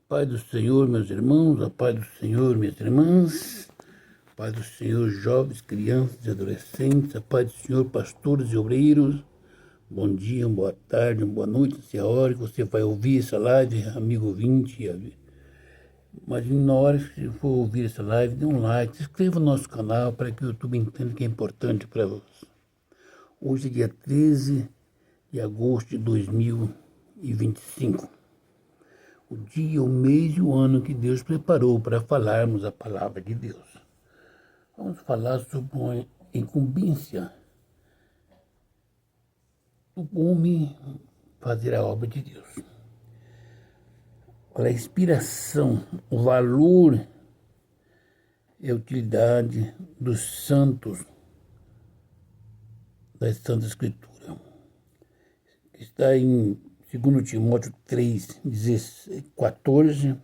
Pai do Senhor, meus irmãos, a paz do Senhor, minhas irmãs, a paz do Senhor, jovens, crianças e adolescentes, a paz do Senhor, pastores e obreiros. Bom dia, boa tarde, boa noite, se é a hora que você vai ouvir essa live, amigo ouvinte. Imagine na hora que for ouvir essa live, dê um like, se inscreva no nosso canal para que o YouTube entenda que é importante para você. Hoje é dia 13 de agosto de 2025. O dia, o mês e o ano que Deus preparou para falarmos a palavra de Deus. Vamos falar sobre uma incumbência do homem fazer a obra de Deus. A inspiração, o valor e a utilidade dos santos da Santa Escritura. Está em 2 Timóteo 3, 14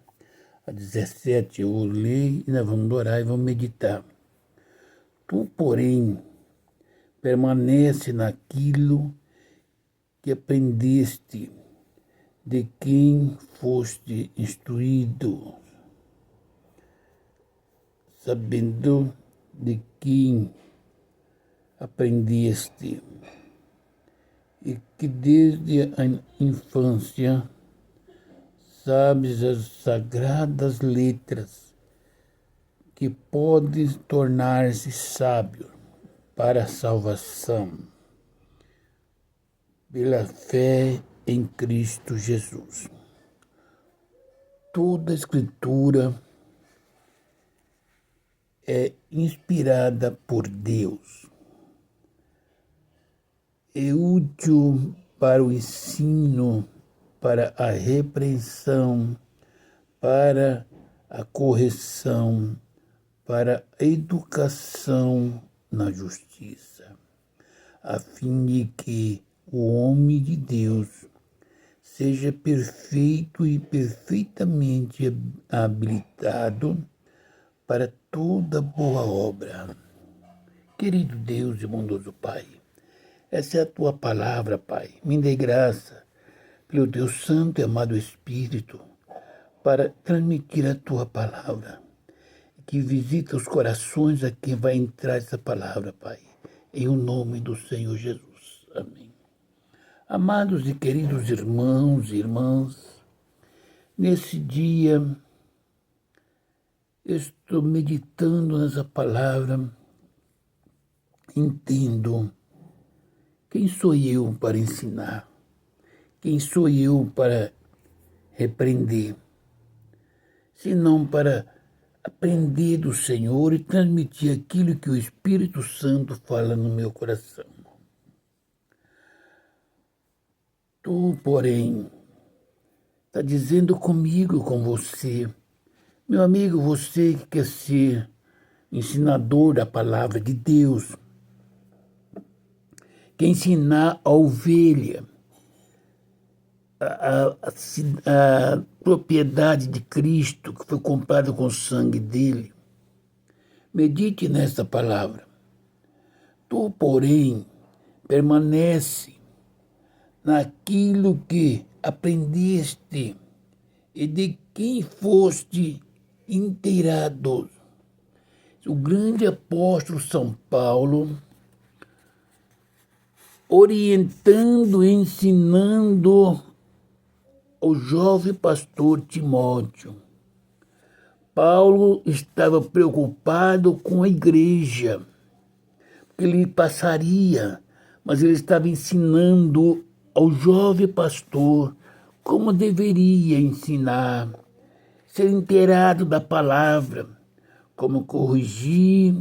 a 17, eu vou ler e nós vamos orar e vamos meditar. Tu, porém, permanece naquilo que aprendeste, de quem foste instruído, sabendo de quem aprendeste, e que desde a infância sabes as sagradas letras, que podes tornar-se sábio para a salvação, pela fé em Cristo Jesus. Toda a Escritura é inspirada por Deus. É útil para o ensino, para a repreensão, para a correção, para a educação na justiça, a fim de que o homem de Deus seja perfeito e perfeitamente habilitado para toda boa obra. Querido Deus e bondoso Pai, essa é a Tua palavra, Pai. Me dê graça pelo Teu Santo e amado Espírito para transmitir a Tua palavra, que visita os corações a quem vai entrar essa palavra, Pai. Em o nome do Senhor Jesus. Amém. Amados e queridos irmãos e irmãs, nesse dia eu estou meditando nessa palavra, entendo quem sou eu para ensinar, quem sou eu para repreender, senão para aprender do Senhor e transmitir aquilo que o Espírito Santo fala no meu coração. Tu, porém, está dizendo comigo, com você, meu amigo, você que quer ser ensinador da palavra de Deus, quer ensinar a ovelha a propriedade de Cristo que foi comprada com o sangue dele. Medite nesta palavra. Tu, porém, permanece naquilo que aprendeste e de quem foste inteirado. O grande apóstolo São Paulo, orientando e ensinando o jovem pastor Timóteo. Paulo estava preocupado com a igreja, porque ele passaria, mas ele estava ensinando ao jovem pastor como deveria ensinar, ser inteirado da palavra, como corrigir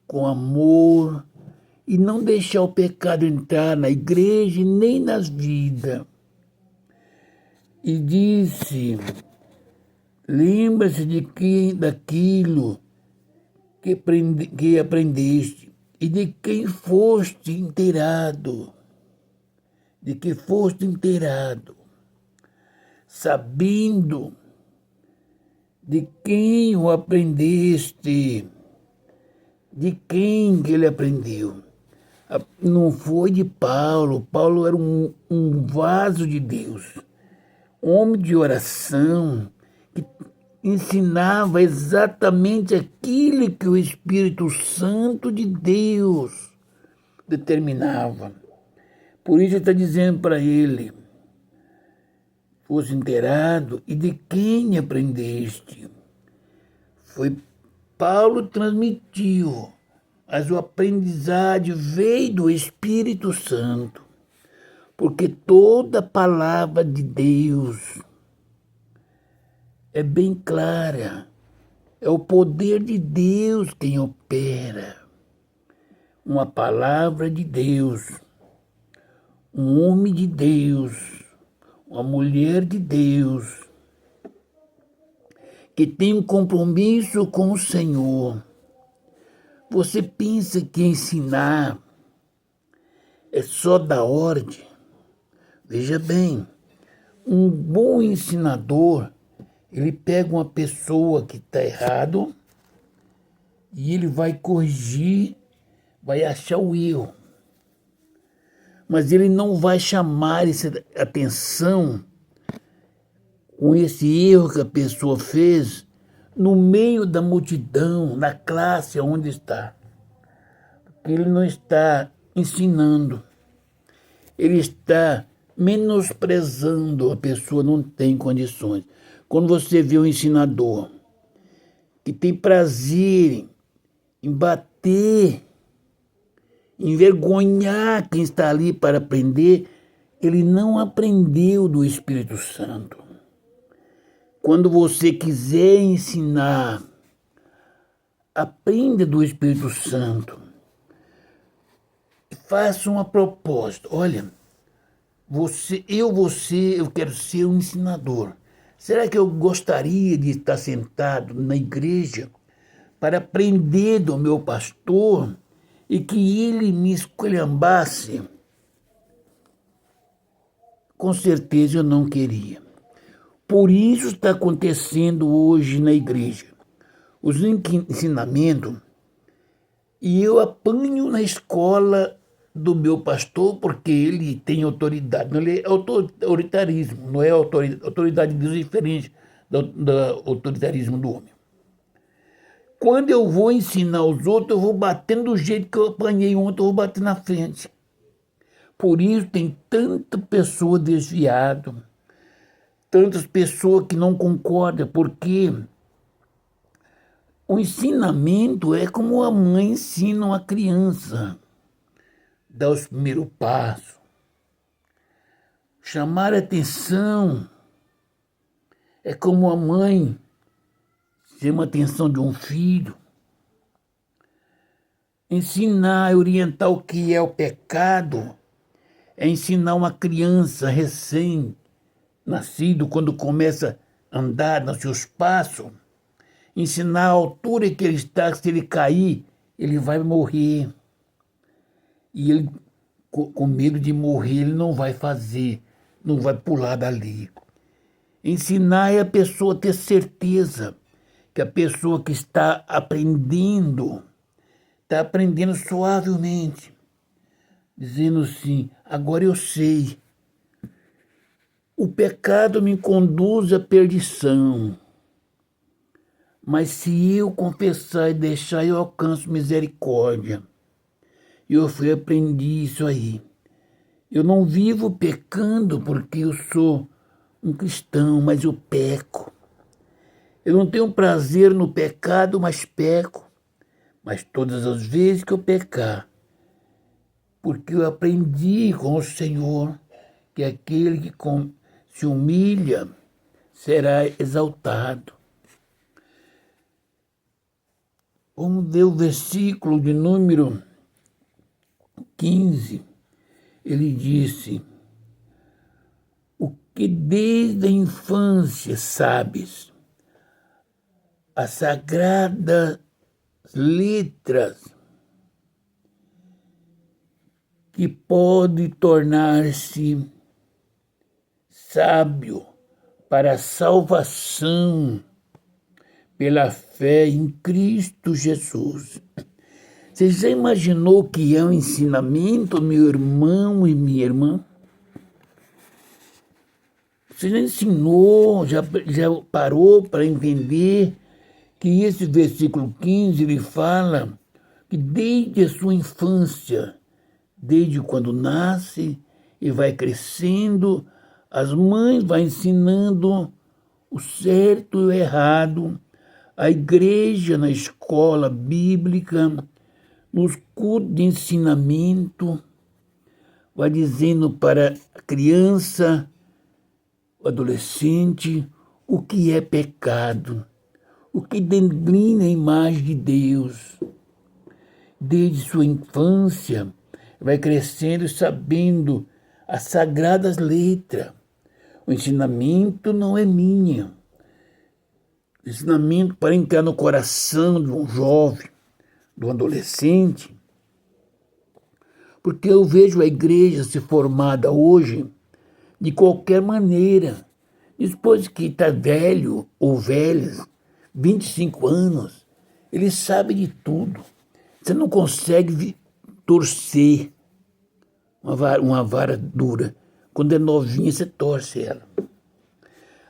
com amor e não deixar o pecado entrar na igreja nem nas vidas. E disse, lembra-se daquilo que aprendeste e de quem foste inteirado, sabendo de quem o aprendeste, de quem que ele aprendeu. Não foi de Paulo. Paulo era um vaso de Deus, homem de oração, que ensinava exatamente aquilo que o Espírito Santo de Deus determinava. Por isso ele está dizendo para ele: fosse inteirado, e de quem aprendeste? Foi Paulo transmitiu, mas o aprendizado veio do Espírito Santo, porque toda palavra de Deus é bem clara. É o poder de Deus quem opera. Uma palavra de Deus, um homem de Deus, uma mulher de Deus, que tem um compromisso com o Senhor. Você pensa que ensinar é só dar ordem? Veja bem, um bom ensinador, ele pega uma pessoa que está errado e ele vai corrigir, vai achar o erro. Mas ele não vai chamar essa atenção com esse erro que a pessoa fez no meio da multidão, na classe onde está. Porque ele não está ensinando, ele está menosprezando, a pessoa não tem condições. Quando você vê um ensinador que tem prazer em bater, envergonhar quem está ali para aprender, ele não aprendeu do Espírito Santo. Quando você quiser ensinar, aprenda do Espírito Santo. Faça uma proposta. Olha, eu quero ser um ensinador. Será que eu gostaria de estar sentado na igreja para aprender do meu pastor e que ele me esculhambasse? Com certeza eu não queria. Por isso está acontecendo hoje na igreja. Os ensinamentos, e eu apanho na escola do meu pastor, porque ele tem autoridade. Não, ele é autoritarismo, não é autoridade de Deus, é diferente do autoritarismo do homem. Quando eu vou ensinar os outros, eu vou batendo do jeito que eu apanhei ontem, eu vou bater na frente. Por isso tem tanta pessoa desviada, tantas pessoas que não concordam, porque o ensinamento é como a mãe ensina uma criança, dar os primeiros passos, chamar a atenção. É como a mãe chama a atenção de um filho. Ensinar, orientar o que é o pecado, é ensinar uma criança recém-nascido, quando começa a andar nos seus passos, ensinar a altura que ele está, que se ele cair, ele vai morrer. E ele, com medo de morrer, ele não vai fazer, não vai pular dali. Ensinar é a pessoa ter certeza que a pessoa que está aprendendo suavemente, dizendo assim: agora eu sei, o pecado me conduz à perdição, mas se eu confessar e deixar, eu alcanço misericórdia. Eu aprendi isso aí. Eu não vivo pecando porque eu sou um cristão, mas eu peco. Eu não tenho prazer no pecado, mas peco. Mas todas as vezes que eu pecar, porque eu aprendi com o Senhor que aquele que se humilha será exaltado. Vamos ver o versículo de número 15. Ele disse: o que desde a infância sabes, as sagradas letras, que pode tornar-se sábio para a salvação pela fé em Cristo Jesus. Você já imaginou o que é um ensinamento, meu irmão e minha irmã? Você já ensinou, já parou para entender que esse versículo 15 ele fala que desde a sua infância, desde quando nasce e vai crescendo, as mães vão ensinando o certo e o errado, a igreja na escola bíblica, nos cultos de ensinamento, vai dizendo para a criança, o adolescente, o que é pecado, o que denigre a imagem de Deus. Desde sua infância, vai crescendo sabendo as sagradas letras. O ensinamento não é minha. O ensinamento para entrar no coração de um jovem, de um adolescente, porque eu vejo a igreja se formada hoje de qualquer maneira. Depois que está velho ou velha, 25 anos, ele sabe de tudo. Você não consegue torcer uma vara dura. Quando é novinha, você torce ela.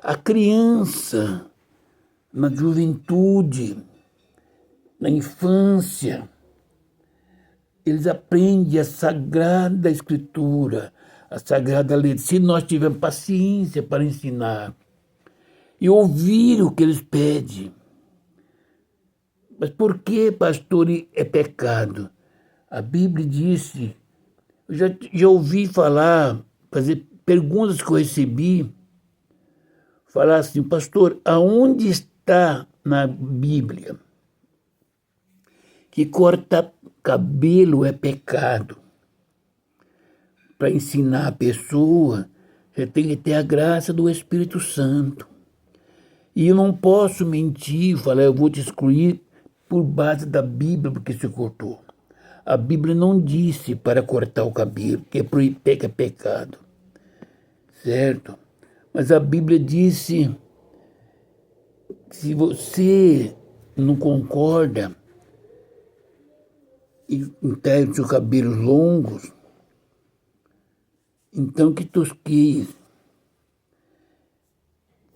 A criança, na juventude, na infância, eles aprendem a Sagrada Escritura, a Sagrada Letra, se nós tivermos paciência para ensinar e ouvir o que eles pedem. Mas por que, pastor, é pecado? A Bíblia disse, eu já ouvi falar, fazer perguntas que eu recebi, falar assim, pastor, aonde está na Bíblia que cortar cabelo é pecado? Para ensinar a pessoa, você tem que ter a graça do Espírito Santo. E eu não posso mentir, falar, eu vou te excluir por base da Bíblia, porque se cortou. A Bíblia não disse para cortar o cabelo, que é pecado. Certo? Mas a Bíblia disse, se você não concorda e tem os seus cabelos longos, então que tosqueie.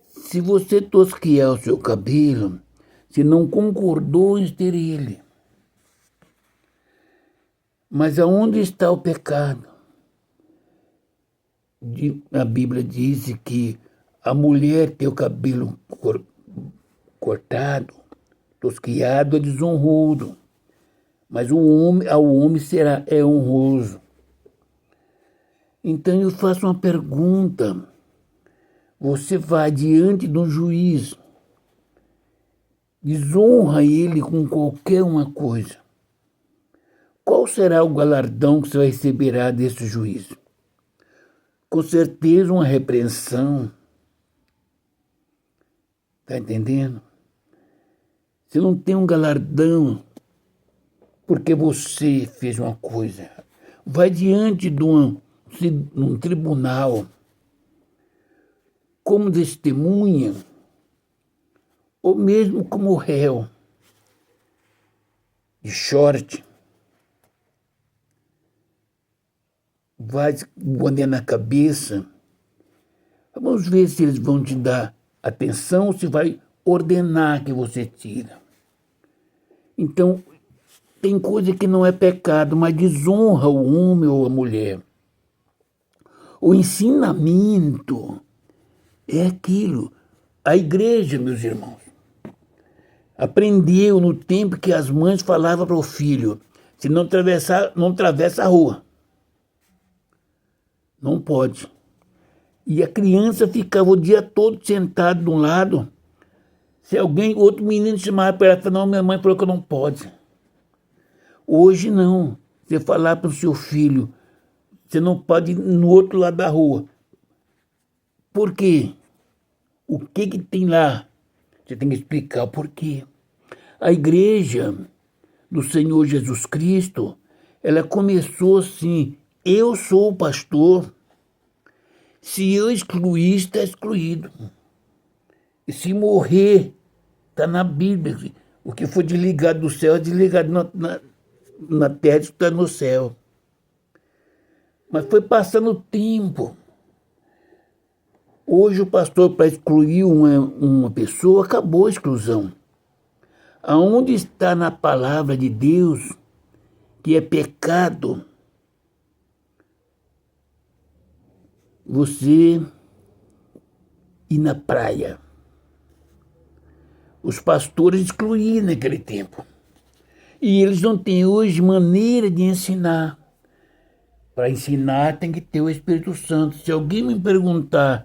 Se você tosquear o seu cabelo, você não concordou em ter ele. Mas aonde está o pecado? A Bíblia diz que a mulher ter o cabelo cortado, tosquiado, é desonroso. Mas ao homem é honroso. Então eu faço uma pergunta. Você vai diante de um juiz, desonra ele com qualquer uma coisa. Qual será o galardão que você receberá desse juiz? Com certeza uma repreensão. Está entendendo? Você não tem um galardão porque você fez uma coisa. Vai diante de um tribunal como testemunha ou mesmo como réu de short. Vai boné na cabeça. Vamos ver se eles vão te dar atenção ou se vai ordenar que você tira. Então, tem coisa que não é pecado, mas desonra o homem ou a mulher. O ensinamento é aquilo. A igreja, meus irmãos, aprendeu no tempo que as mães falavam para o filho, se não atravessa a rua. Não pode. E a criança ficava o dia todo sentada de um lado. Se outro menino chamava para ela, falava, não, minha mãe falou que não pode. Hoje não. Você falar para o seu filho, você não pode ir no outro lado da rua. Por quê? O que tem lá? Você tem que explicar o porquê. A igreja do Senhor Jesus Cristo, ela começou assim, eu sou o pastor, se eu excluir, está excluído. E se morrer, está na Bíblia. O que for desligado do céu é desligado na terra, está no céu. Mas foi passando o tempo. Hoje o pastor, para excluir uma pessoa, acabou a exclusão. Aonde está na palavra de Deus que é pecado você ir na praia? Os pastores excluíram naquele tempo. E eles não têm hoje maneira de ensinar. Para ensinar tem que ter o Espírito Santo. Se alguém me perguntar,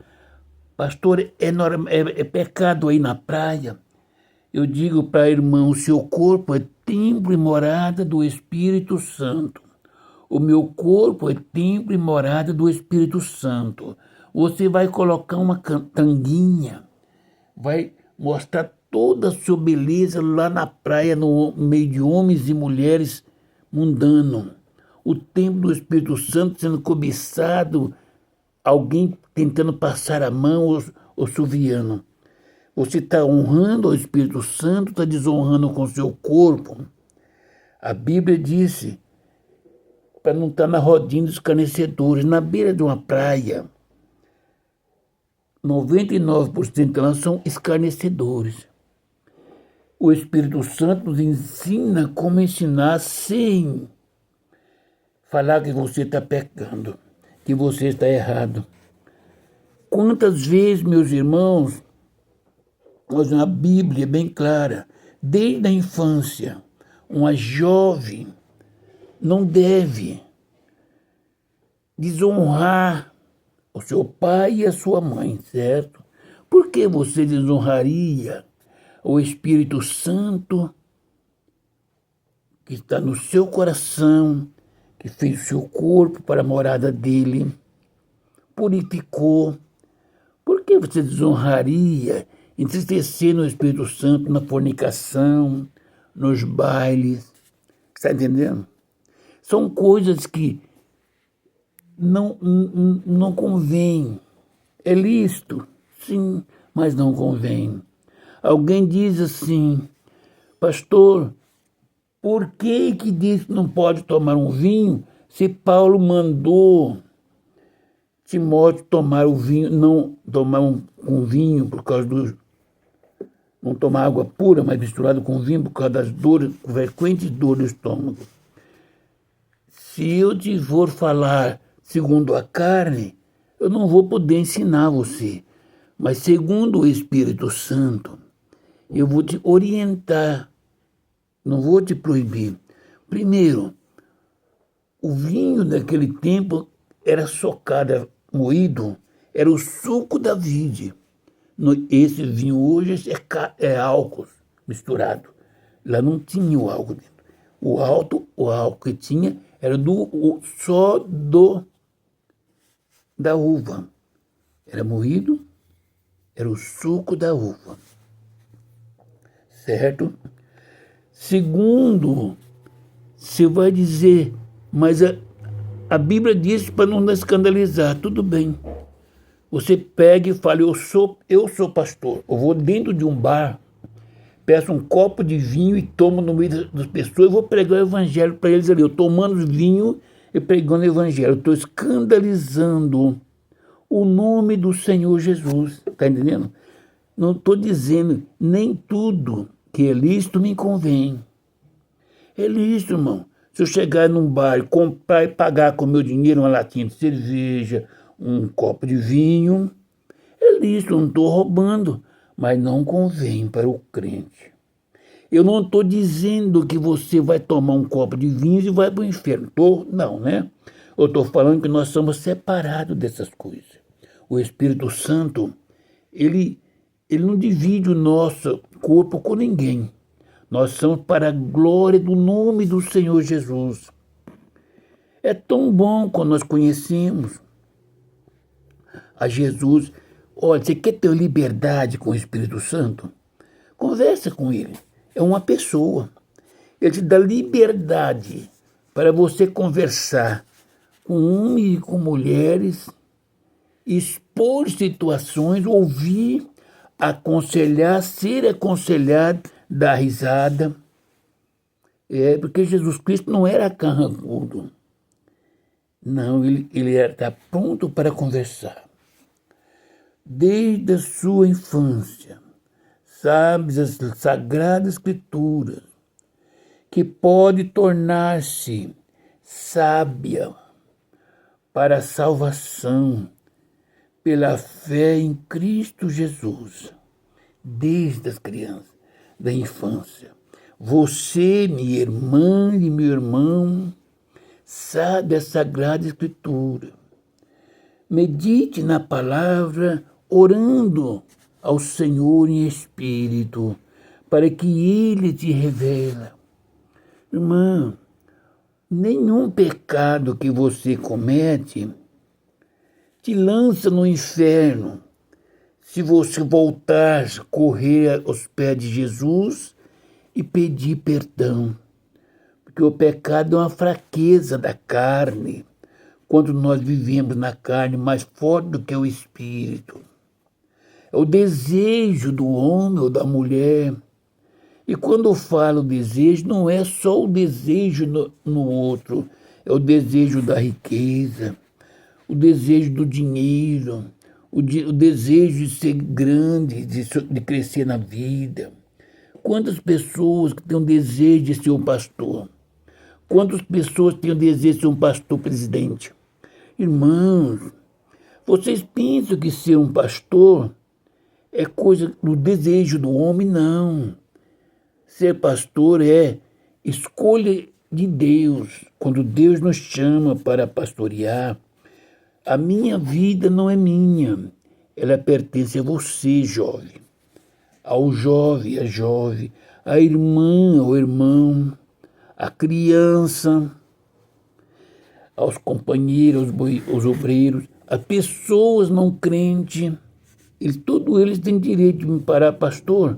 pastor, é pecado aí na praia? Eu digo para a irmã, o seu corpo é templo e morada do Espírito Santo. O meu corpo é templo e morada do Espírito Santo. Você vai colocar uma tanguinha, vai mostrar toda a sua beleza lá na praia, no meio de homens e mulheres mundanos. O templo do Espírito Santo sendo cobiçado, alguém tentando passar a mão ou suviano. Você está honrando ao Espírito Santo, está desonrando com o seu corpo. A Bíblia disse para não estar na rodinha dos escarnecedores, na beira de uma praia. 99% delas são escarnecedores. O Espírito Santo nos ensina como ensinar sem falar que você está pecando, que você está errado. Quantas vezes, meus irmãos, mas a Bíblia é bem clara, desde a infância, uma jovem não deve desonrar o seu pai e a sua mãe, certo? Por que você desonraria o Espírito Santo que está no seu coração, que fez o seu corpo para a morada dele, purificou? Por que você desonraria, entristecendo o Espírito Santo na fornicação, nos bailes? Está entendendo? São coisas que não convém. É lícito, sim, mas não convém. Alguém diz assim, pastor, por que diz que não pode tomar um vinho se Paulo mandou Timóteo tomar o vinho, não tomar um vinho por causa do... não tomar água pura, mas misturado com vinho por causa das dores, frequentes dores do estômago? Se eu te for falar segundo a carne, eu não vou poder ensinar você. Mas segundo o Espírito Santo, eu vou te orientar, não vou te proibir. Primeiro, o vinho daquele tempo era socado, moído, era o suco da vide. Esse vinho hoje é álcool misturado. Lá não tinha o álcool dentro. O álcool que tinha era só da uva. Era moído, era o suco da uva. Certo? Segundo, você vai dizer, mas a Bíblia diz para não escandalizar. Tudo bem. Você pega e fala, eu sou pastor. Eu vou dentro de um bar, peço um copo de vinho e tomo no meio das pessoas e vou pregar o evangelho para eles ali. Eu tomando vinho e pregando o evangelho. Estou escandalizando o nome do Senhor Jesus. Está entendendo? Não estou dizendo, nem tudo que é lícito me convém. É lícito, irmão. Se eu chegar num bar, comprar e pagar com meu dinheiro uma latinha de cerveja, um copo de vinho, é lícito, eu não estou roubando, mas não convém para o crente. Eu não estou dizendo que você vai tomar um copo de vinho e vai para o inferno. Não, né? Eu estou falando que nós somos separados dessas coisas. O Espírito Santo, ele não divide o nosso corpo com ninguém. Nós somos para a glória do nome do Senhor Jesus. É tão bom quando nós conhecemos a Jesus. Olha, você quer ter liberdade com o Espírito Santo? Conversa com ele. É uma pessoa. Ele te dá liberdade para você conversar com homens e com mulheres, expor situações, ouvir, aconselhar, ser aconselhado, dar risada. Porque Jesus Cristo não era carrancudo. Não, ele está pronto para conversar. desde a sua infância. Sabes as sagradas escrituras, que pode tornar-se sábia para a salvação pela fé em Cristo Jesus, desde as crianças, da infância. Você, minha irmã e meu irmão, sabe a Sagrada Escritura. Medite na palavra, orando ao Senhor em espírito, para que Ele te revele. Irmã, nenhum pecado que você comete te lança no inferno se você voltar a correr aos pés de Jesus e pedir perdão. Porque o pecado é uma fraqueza da carne, quando nós vivemos na carne mais forte do que o espírito. É o desejo do homem ou da mulher. E quando eu falo desejo, não é só o desejo no outro, é o desejo da riqueza, o desejo do dinheiro, o desejo de ser grande, de crescer na vida. Quantas pessoas que têm o desejo de ser um pastor? Quantas pessoas têm o desejo de ser um pastor presidente? Irmãos, vocês pensam que ser um pastor é coisa do desejo do homem? Não. Ser pastor é escolha de Deus. Quando Deus nos chama para pastorear, a minha vida não é minha. Ela pertence a você, jovem. Ao jovem, a jovem, à irmã, ao irmão, à criança, aos companheiros, aos obreiros, a pessoas não crentes. Todos eles têm direito de me parar, pastor.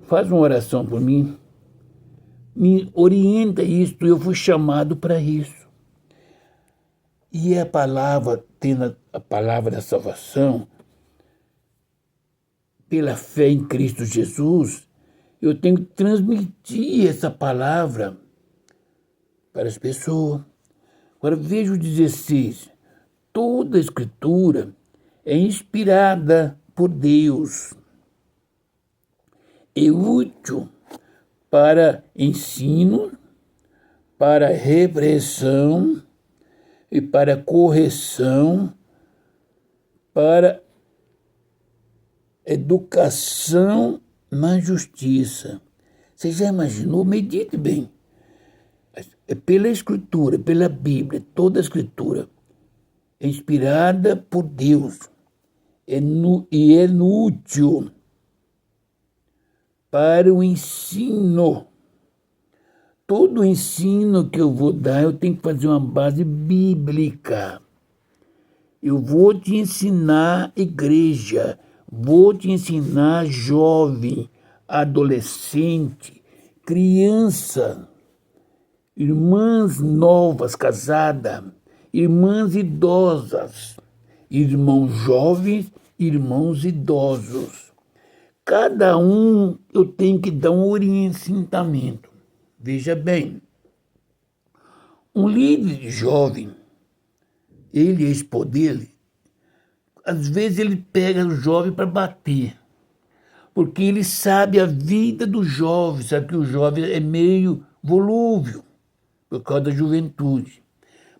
Faz uma oração por mim, me orienta isso, eu fui chamado para isso. E a palavra, tendo a palavra da salvação, pela fé em Cristo Jesus, eu tenho que transmitir essa palavra para as pessoas. Agora veja o 16, toda a Escritura é inspirada por Deus, é útil para ensino, para repreensão e para correção, para educação na justiça. Você já imaginou? Medite bem. É pela Escritura, pela Bíblia, toda a Escritura é inspirada por Deus e é útil para o ensino. Todo o ensino que eu vou dar, eu tenho que fazer uma base bíblica. Eu vou te ensinar, igreja, vou te ensinar, jovem, adolescente, criança, irmãs novas casadas, irmãs idosas, irmãos jovens, irmãos idosos. Cada um eu tenho que dar um orientamento. Veja bem, um líder jovem, ele é esposo dele, às vezes ele pega o jovem para bater, porque ele sabe a vida do jovem, sabe que o jovem é meio volúvel, por causa da juventude.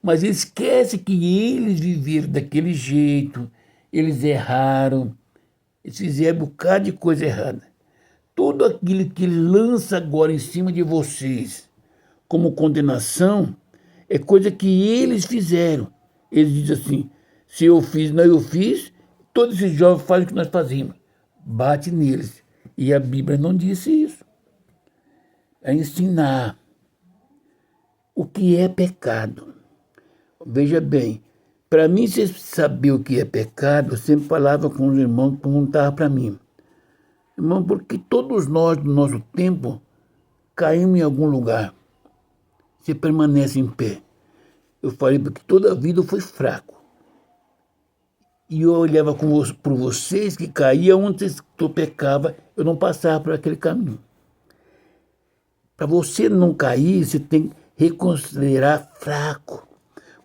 Mas ele esquece que eles viveram daquele jeito, eles erraram, eles fizeram um bocado de coisa errada. Tudo aquilo que ele lança agora em cima de vocês como condenação é coisa que eles fizeram. Eles dizem assim, se eu fiz, não eu fiz, todos esses jovens fazem o que nós fazemos. Bate neles. E a Bíblia não disse isso. É ensinar o que é pecado. Veja bem, para mim, você saber o que é pecado, eu sempre falava com os irmãos que perguntavam para mim. Irmão, porque todos nós, no nosso tempo, caímos em algum lugar. Você permanece em pé. Eu falei, porque toda a vida eu fui fraco. E eu olhava por vocês que caíam, onde vocês pecavam, eu não passava por aquele caminho. Para você não cair, você tem que reconsiderar fraco.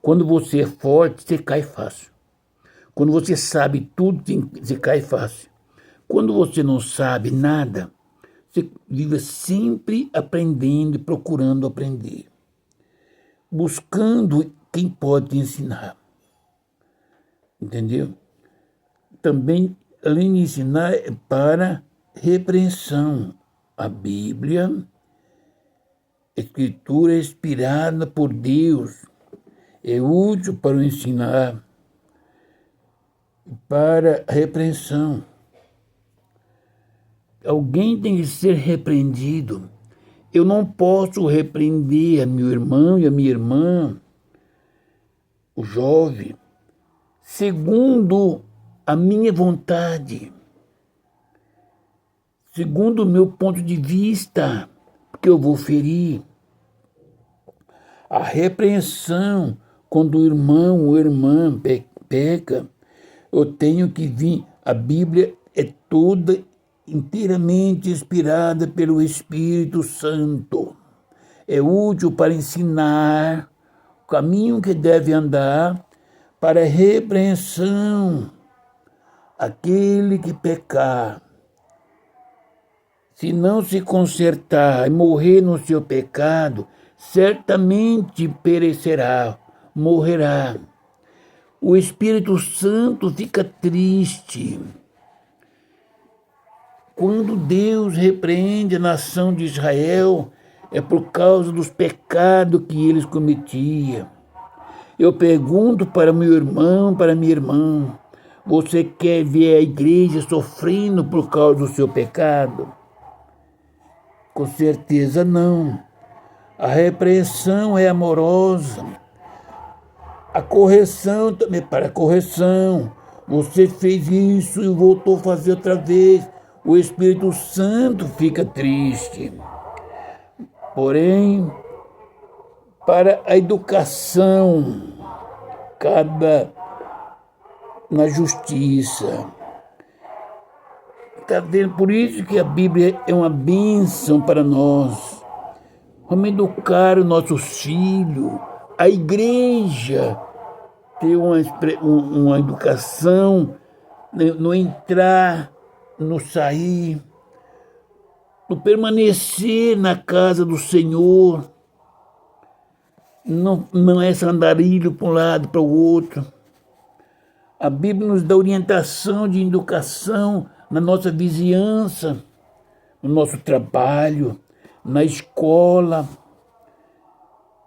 Quando você é forte, você cai fácil. Quando você sabe tudo, você cai fácil. Quando você não sabe nada, você vive sempre aprendendo e procurando aprender, buscando quem pode te ensinar. Entendeu? Também, além de ensinar, é para repreensão. A Bíblia, escritura inspirada por Deus, é útil para o ensinar, para a repreensão. Alguém tem que ser repreendido. Eu não posso repreender a meu irmão e a minha irmã, o jovem, segundo a minha vontade, segundo o meu ponto de vista, porque eu vou ferir. A repreensão, quando o irmão ou irmã peca, eu tenho que vir. A Bíblia é toda inteiramente inspirada pelo Espírito Santo. É útil para ensinar o caminho que deve andar, para a repreensão. Aquele que pecar, se não se consertar e morrer no seu pecado, certamente perecerá, morrerá. O Espírito Santo fica triste quando Deus repreende a nação de Israel, é por causa dos pecados que eles cometiam. Eu pergunto para meu irmão, para minha irmã, você quer ver a igreja sofrendo por causa do seu pecado? Com certeza não. A repreensão é amorosa. A correção também para a correção. Você fez isso e voltou a fazer outra vez. O Espírito Santo fica triste. Porém, para a educação, cabe na justiça. Está vendo? Por isso que a Bíblia é uma bênção para nós. Vamos educar os nossos filhos. A igreja ter uma educação, no entrar, no sair, no permanecer na casa do Senhor. Não é andarilho para um lado, para o outro. A Bíblia nos dá orientação de educação na nossa vizinhança, no nosso trabalho, na escola.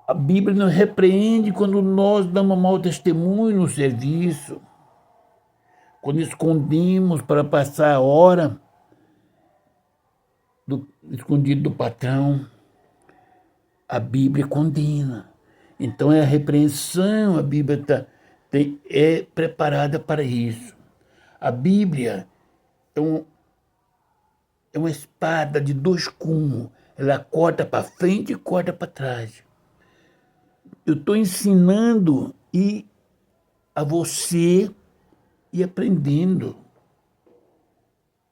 A Bíblia nos repreende quando nós damos mau testemunho no serviço, quando escondemos para passar a hora escondido do patrão. A Bíblia condena. Então é a repreensão, a Bíblia é preparada para isso. A Bíblia é uma espada de dois gumes. Ela corta para frente e corta para trás. Eu estou ensinando a você e aprendendo.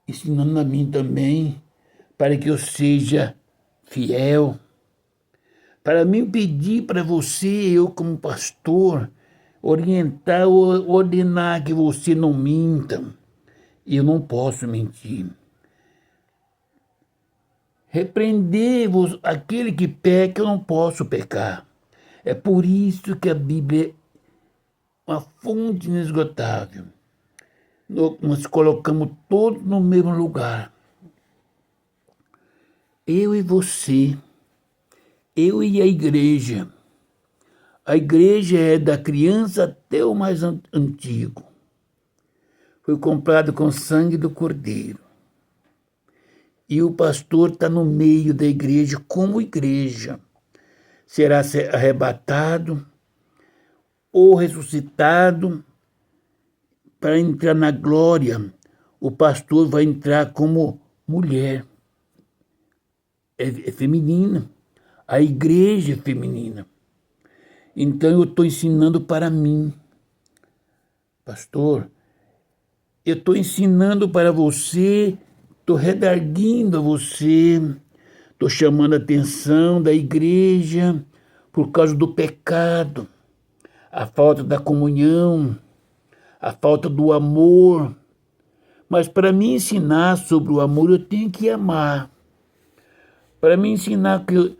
Ensinando a mim também, para que eu seja fiel. Para mim pedir para você, eu como pastor, orientar ou ordenar que você não minta. Eu não posso mentir. Repreender aquele que peca, eu não posso pecar. É por isso que a Bíblia é uma fonte inesgotável. Nós colocamos todos no mesmo lugar. Eu e você, eu e a igreja. A igreja é da criança até o mais antigo. Foi comprado com sangue do Cordeiro. E o pastor está no meio da igreja como igreja. Será arrebatado ou ressuscitado para entrar na glória. O pastor vai entrar como mulher. É feminina. A igreja é feminina. Então eu estou ensinando para mim. Pastor, eu estou ensinando para você, estou redarguindo a você, estou chamando a atenção da igreja por causa do pecado, a falta da comunhão, a falta do amor. Mas para me ensinar sobre o amor, eu tenho que amar. Para me ensinar que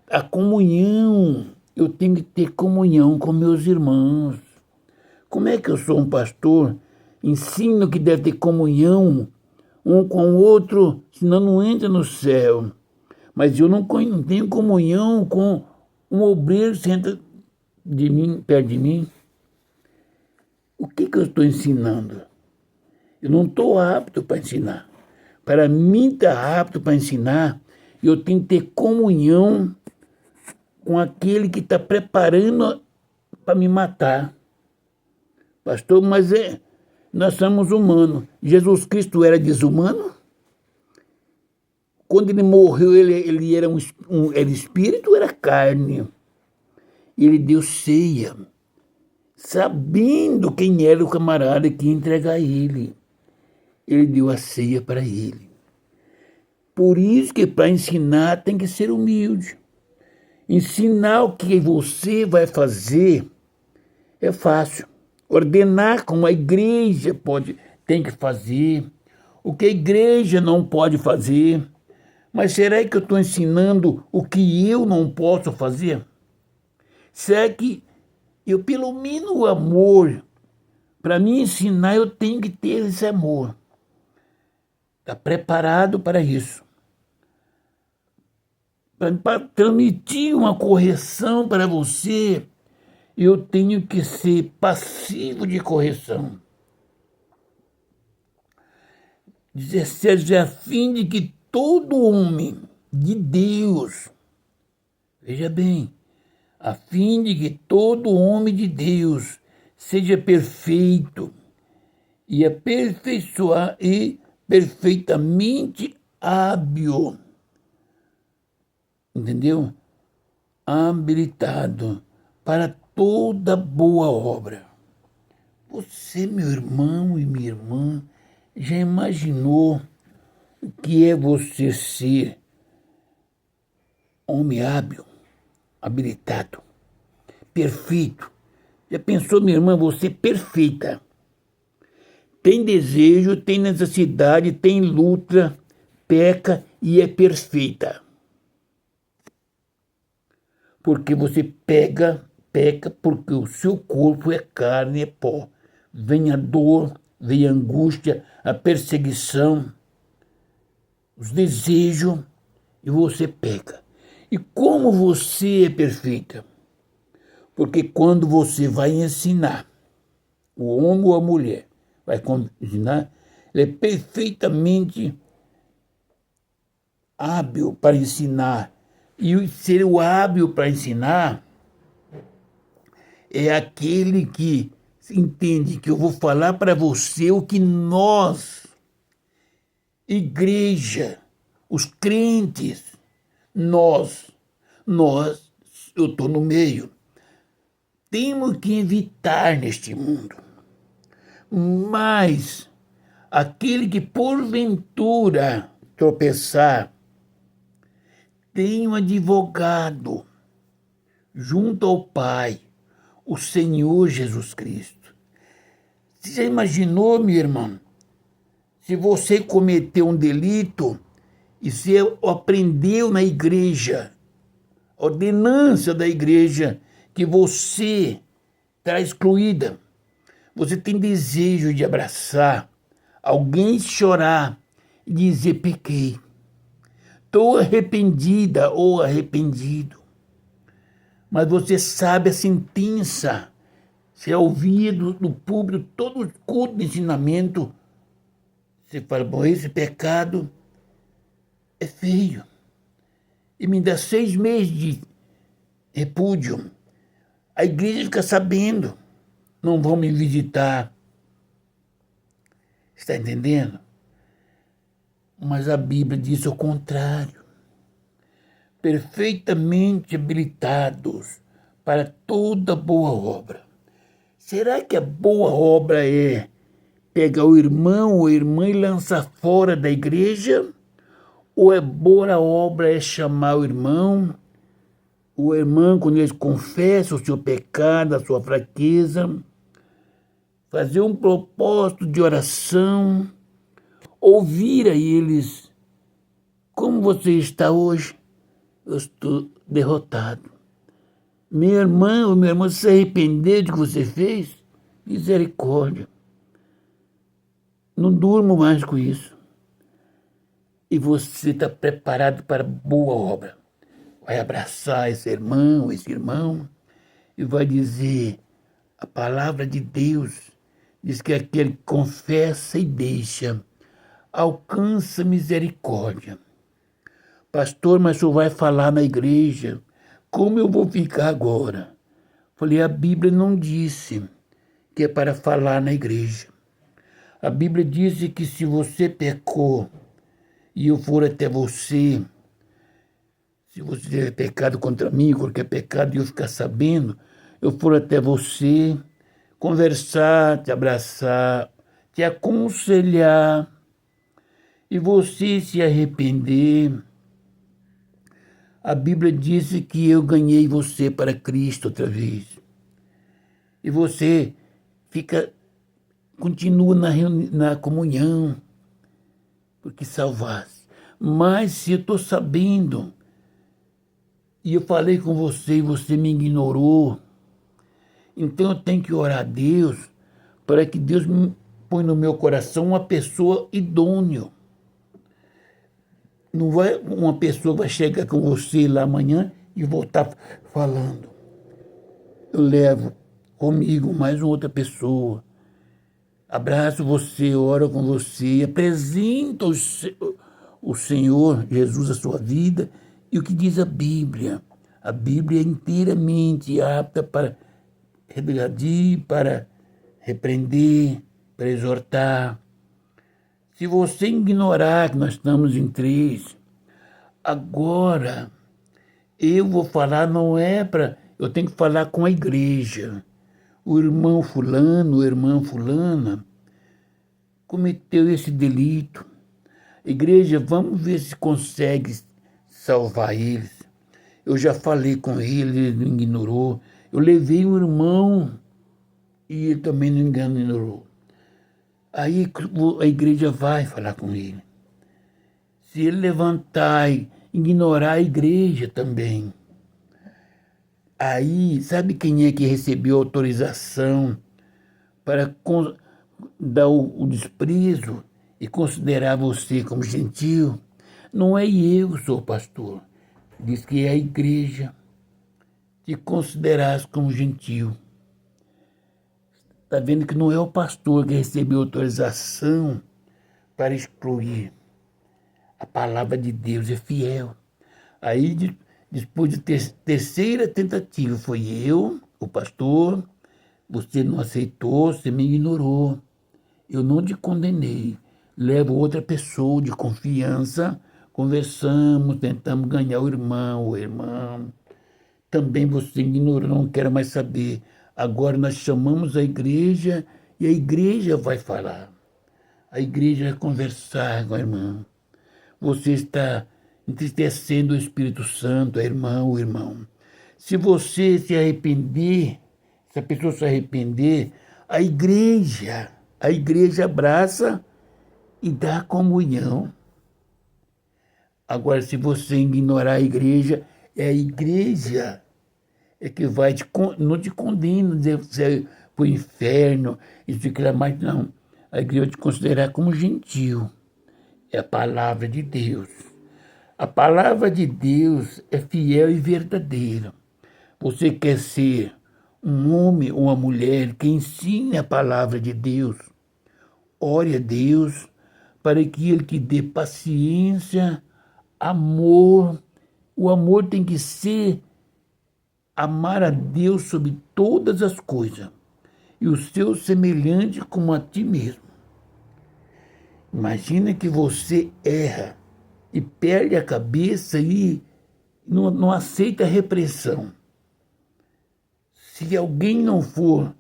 a comunhão, eu tenho que ter comunhão com meus irmãos. Como é que eu sou um pastor? Ensino que deve ter comunhão um com o outro, senão não entra no céu. Mas eu não tenho comunhão com um obreiro que senta perto de mim. O que eu estou ensinando? Eu não estou apto para ensinar. Para mim estar apto para ensinar, eu tenho que ter comunhão com aquele que está preparando para me matar. Pastor, mas nós somos humanos. Jesus Cristo era desumano? Quando ele morreu, ele era era espírito ou era carne? Ele deu ceia, sabendo quem era o camarada que ia entregar ele. Ele deu a ceia para ele. Por isso que para ensinar tem que ser humilde. Ensinar o que você vai fazer é fácil. Ordenar como a igreja tem que fazer, o que a igreja não pode fazer. Mas será que eu estou ensinando o que eu não posso fazer? Será que eu, pelo menos o amor, para me ensinar, eu tenho que ter esse amor. Está preparado para isso. Para transmitir uma correção para você, eu tenho que ser passivo de correção. 17, a fim de que todo homem de Deus, veja bem, a fim de que todo homem de Deus seja perfeito e aperfeiçoar e perfeitamente hábil, entendeu? Habilitado para toda boa obra. Você, meu irmão e minha irmã, já imaginou o que é você ser homem hábil, habilitado, perfeito? Já pensou, minha irmã, você é perfeita? Tem desejo, tem necessidade, tem luta, peca e é perfeita. Porque você peca porque o seu corpo é carne, é pó. Vem a dor, vem a angústia, a perseguição, os desejos, e você peca. E como você é perfeita? Porque quando você vai ensinar, o homem ou a mulher vai ensinar, ele é perfeitamente hábil para ensinar. E ser o hábil para ensinar é aquele que entende que eu vou falar para você o que nós, igreja, os crentes, eu estou no meio, temos que evitar neste mundo. Mas aquele que porventura tropeçar, tem um advogado junto ao Pai, o Senhor Jesus Cristo. Você já imaginou, meu irmão, se você cometeu um delito e você aprendeu na igreja, ordenança da igreja, que você está excluída, você tem desejo de abraçar alguém, chorar e dizer: pequei, estou arrependida ou arrependido. Mas você sabe a sentença, você ouvia do público todo o culto de ensinamento, você fala: bom, esse pecado é feio, e me dá 6 meses de repúdio. A igreja fica sabendo, não vão me visitar. Está entendendo? Mas a Bíblia diz o contrário. Perfeitamente habilitados para toda boa obra. Será que a boa obra é pegar o irmão ou a irmã e lançar fora da igreja? Ou é boa obra é chamar o irmão, quando eles confessam o seu pecado, a sua fraqueza, fazer um propósito de oração, ouvir a eles. Como você está hoje? Eu estou derrotado. Minha irmã ou meu irmão, se arrepender do que você fez, misericórdia. Não durmo mais com isso. E você está preparado para boa obra. Vai abraçar esse irmão, e vai dizer, a palavra de Deus diz que aquele que confessa e deixa, alcança misericórdia. Pastor, mas o senhor vai falar na igreja, como eu vou ficar agora? Falei, a Bíblia não disse que é para falar na igreja. A Bíblia diz que se você pecou e eu for até você, se você tiver pecado contra mim, qualquer pecado, e eu ficar sabendo, eu for até você, conversar, te abraçar, te aconselhar, e você se arrepender. A Bíblia diz que eu ganhei você para Cristo outra vez. E você continua na comunhão, porque salvaste. Mas se eu estou sabendo, e eu falei com você e você me ignorou, então eu tenho que orar a Deus para que Deus me põe no meu coração uma pessoa idônea. Não vai, uma pessoa vai chegar com você lá amanhã e voltar falando. Eu levo comigo mais uma outra pessoa. Abraço você, oro com você, apresento o Senhor Jesus a sua vida e o que diz a Bíblia. A Bíblia é inteiramente apta para redarguir, para repreender, para exortar. Se você ignorar que nós estamos em 3, agora eu vou falar, não é para... Eu tenho que falar com a igreja. O irmão fulano, a irmã fulana, cometeu esse delito. Igreja, vamos ver se consegue salvar eles. Eu já falei com ele me ignorou. Eu levei o irmão e ele também não ignorou. Aí a igreja vai falar com ele. Se ele levantar e ignorar a igreja também. Aí, sabe quem é que recebeu autorização para dar o desprezo e considerar você como gentil? Não é eu, sou pastor. Diz que é a igreja te considerar como gentil. Está vendo que não é o pastor que recebeu autorização para excluir. A palavra de Deus é fiel. Aí, depois de terceira tentativa, foi eu, o pastor, você não aceitou, você me ignorou. Eu não te condenei. Levo outra pessoa de confiança, conversamos, tentamos ganhar o irmão ou a irmã. Também você ignorou, não quero mais saber. Agora nós chamamos a igreja e a igreja vai falar. A igreja vai conversar com a irmã. Você está entristecendo o Espírito Santo, a irmã ou o irmão. Se você se arrepender, se a pessoa se arrepender, a igreja abraça e dá comunhão. Agora, se você ignorar a igreja, é a igreja que vai não te condena, dizer você para o inferno, isso e aquilo mais, não. A igreja vai te considerar como gentil. É a palavra de Deus. A palavra de Deus é fiel e verdadeira. Você quer ser um homem ou uma mulher que ensine a palavra de Deus? Ore a Deus para que Ele te dê paciência, amor. O amor tem que ser amar a Deus sobre todas as coisas e o seu semelhante como a ti mesmo. Imagina que você erra e perde a cabeça e não aceita a repreensão. Se alguém não for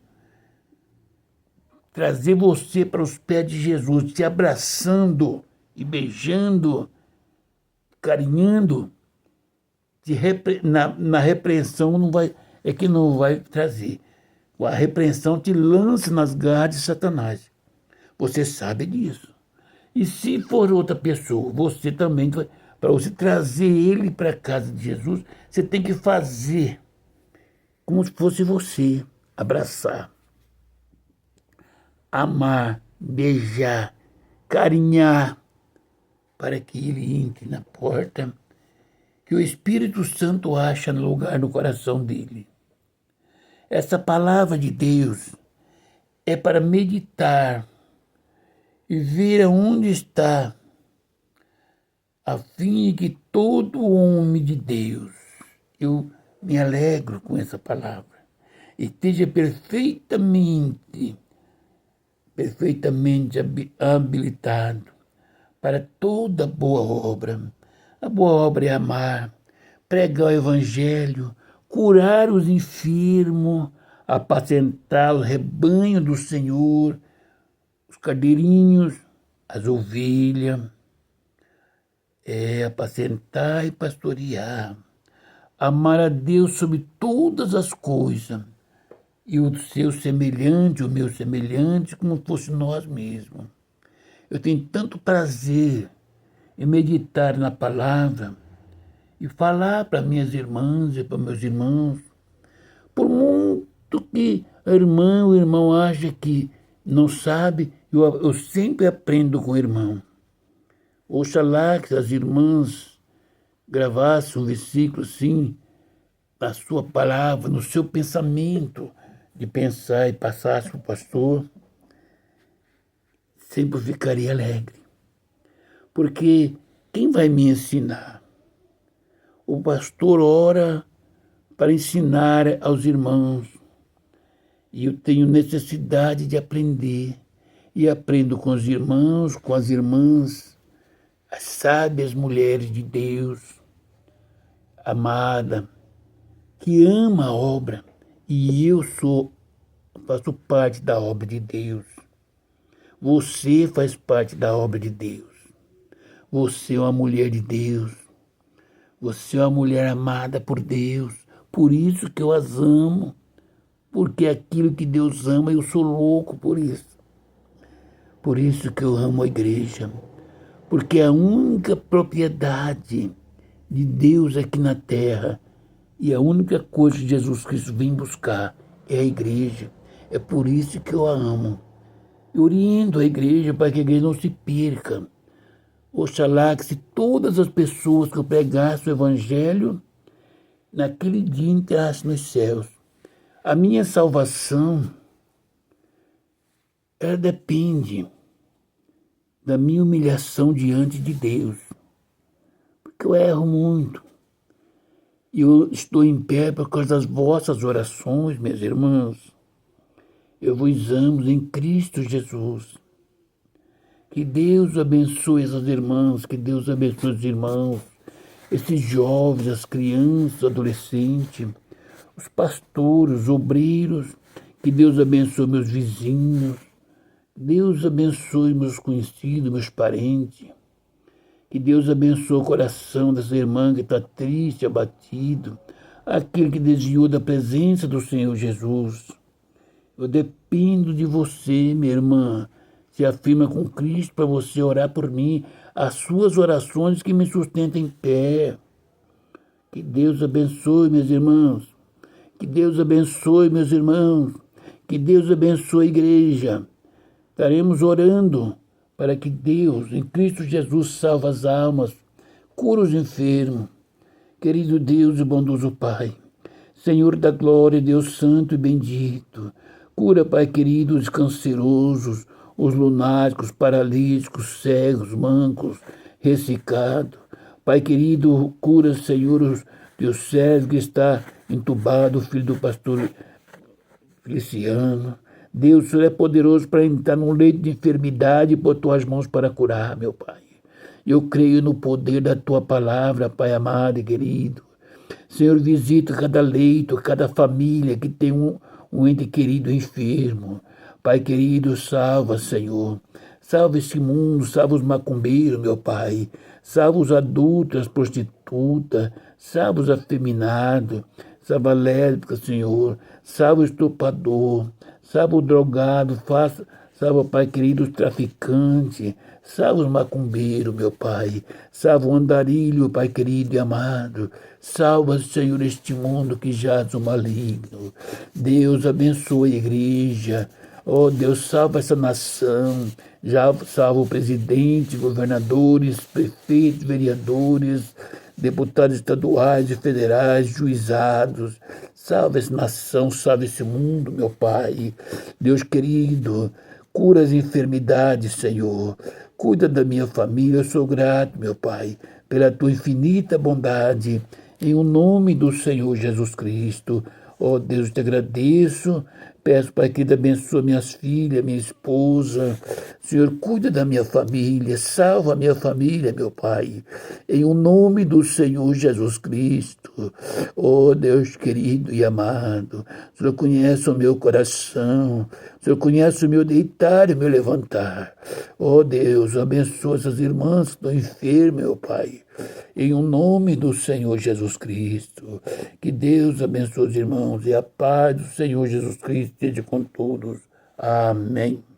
trazer você para os pés de Jesus, te abraçando e beijando, carinhando, na repreensão não vai trazer. A repreensão te lança nas garras de Satanás. Você sabe disso. E se for outra pessoa, você também, para você trazer ele para a casa de Jesus, você tem que fazer como se fosse você, abraçar, amar, beijar, carinhar, para que ele entre na porta, que o Espírito Santo acha lugar no coração dele. Essa palavra de Deus é para meditar e ver aonde está, a fim de que todo homem de Deus, eu me alegro com essa palavra, esteja perfeitamente habilitado para toda boa obra. A boa obra é amar, pregar o evangelho, curar os enfermos, apacentar o rebanho do Senhor, os cordeirinhos, as ovelhas, apacentar e pastorear, amar a Deus sobre todas as coisas, e o seu semelhante, o meu semelhante, como fosse nós mesmos. Eu tenho tanto prazer em meditar na palavra e falar para minhas irmãs e para meus irmãos, por muito que a irmã ou o irmão acha que não sabe, eu sempre aprendo com o irmão. Oxalá que as irmãs gravassem um versículo assim, na sua palavra, no seu pensamento, de pensar e passasse para o pastor, sempre ficaria alegre. Porque quem vai me ensinar? O pastor ora para ensinar aos irmãos. E eu tenho necessidade de aprender. E aprendo com os irmãos, com as irmãs, as sábias mulheres de Deus, amada, que ama a obra. E eu faço parte da obra de Deus. Você faz parte da obra de Deus. Você é uma mulher de Deus. Você é uma mulher amada por Deus. Por isso que eu as amo. Porque aquilo que Deus ama, eu sou louco por isso. Por isso que eu amo a igreja. Porque a única propriedade de Deus aqui na terra e a única coisa que Jesus Cristo vem buscar é a igreja. É por isso que eu a amo. Eu oriento a igreja para que a igreja não se perca. Oxalá que se todas as pessoas que eu pregasse o evangelho, naquele dia entrassem nos céus. A minha salvação, ela depende da minha humilhação diante de Deus. Porque eu erro muito. E eu estou em pé por causa das vossas orações, minhas irmãs. Eu vos amo em Cristo Jesus. Que Deus abençoe essas irmãs, que Deus abençoe os irmãos, esses jovens, as crianças, adolescentes, os pastores, os obreiros. Que Deus abençoe meus vizinhos. Deus abençoe meus conhecidos, meus parentes. Que Deus abençoe o coração dessa irmã que está triste, abatido, aquele que desviou da presença do Senhor Jesus. Eu dependo de você, minha irmã. Se afirma com Cristo para você orar por mim, as suas orações que me sustentam em pé. Que Deus abençoe, meus irmãos. Que Deus abençoe, meus irmãos. Que Deus abençoe a igreja. Estaremos orando para que Deus, em Cristo Jesus, salve as almas, cura os enfermos. Querido Deus e bondoso Pai, Senhor da glória, Deus santo e bendito, cura, Pai querido, os cancerosos, os lunáticos, paralíticos, cegos, mancos, ressecados. Pai querido, cura, Senhor, os teus servos que está entubado, o filho do pastor Feliciano. Deus, o Senhor é poderoso para entrar num leito de enfermidade e pôr tuas mãos para curar, meu Pai. Eu creio no poder da tua palavra, Pai amado e querido. Senhor, visita cada leito, cada família que tem um ente querido enfermo. Pai querido, salva, Senhor. Salva esse mundo, salva os macumbeiros, meu Pai. Salva os adultos, as prostitutas. Salva os afeminados. salva a lésbica, Senhor, salva o estuprador, salva o drogado, salva, Pai querido, os traficantes, salva os macumbeiros, meu Pai, salva o andarilho, Pai querido e amado, salva, Senhor, este mundo que jaz o maligno. Deus abençoe a igreja. Oh, Deus, salva essa nação, já salva o presidente, governadores, prefeitos, vereadores, deputados estaduais e federais, juizados. Salva essa nação, salva esse mundo, meu Pai. Deus querido, cura as enfermidades, Senhor. Cuida da minha família, eu sou grato, meu Pai, pela tua infinita bondade. Em o nome do Senhor Jesus Cristo. Oh, Deus, te agradeço. Peço, Pai, que abençoe minhas filhas, minha esposa. Senhor, cuida da minha família, salva a minha família, meu Pai. Em o nome do Senhor Jesus Cristo. Oh, Deus querido e amado. O Senhor conhece o meu coração. O Senhor conhece o meu deitar e o meu levantar. Oh, Deus, abençoa essas irmãs que estão enfermas, meu Pai. Em o nome do Senhor Jesus Cristo. Que Deus abençoe os irmãos e a paz do Senhor Jesus Cristo esteja com todos. Amém.